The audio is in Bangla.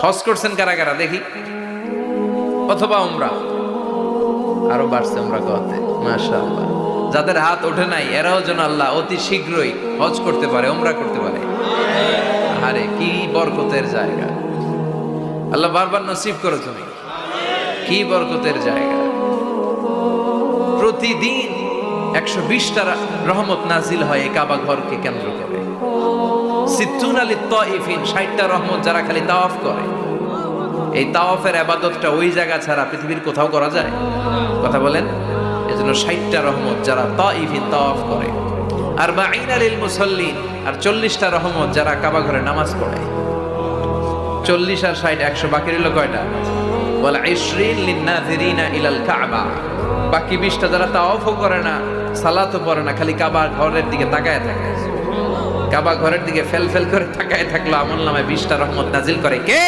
হজ করছেন কারা কারা দেখি, অথবা উমরা আরো বাড়ছে উমরা করতে, মাশাআল্লাহ। যাদের হাত ওঠে নাই এরাও যেন আল্লাহ অতি শীঘ্রই হজ করতে পারে, উমরা করতে পারে। আরে কি বরকতের জায়গা, আল্লাহ বারবার নসিব করো তুমি, কি বরকতের জায়গা। প্রতিদিন 120টা রহমত নাজিল হয় এই কাবা ঘরকে কেন্দ্র করে। সিত্তুন আলী তাইফিন, 60টা রহমত যারা খালি তাওয়াফ করে। এই তাওয়াফের ইবাদতটা ওই জায়গা ছাড়া পৃথিবীর কোথাও করা যায়? কথা বলেন। এজন্য 60টা রহমত যারা তাইফিন তাওয়াফ করে, আর বাঈনা লিল মুসাল্লিন, আর 40টা রহমত যারা কাবা ঘরে নামাজ পড়ে। 40 আর 60 100, বাকি রইল কয়টা? ওয়াল 20 লিন নাযিরিনা ইলাল কাবা। বাকি 20টা যারা তাওয়াফও করে না, সালাতও পড়ে না, খালি কাবা ঘরের দিকে তাকায় থাকে। কাবা ঘরের দিকে ফেল ফেল করে তাকায় থাকলো, আমলনামায় 20টা রহমত নাজিল করে কে?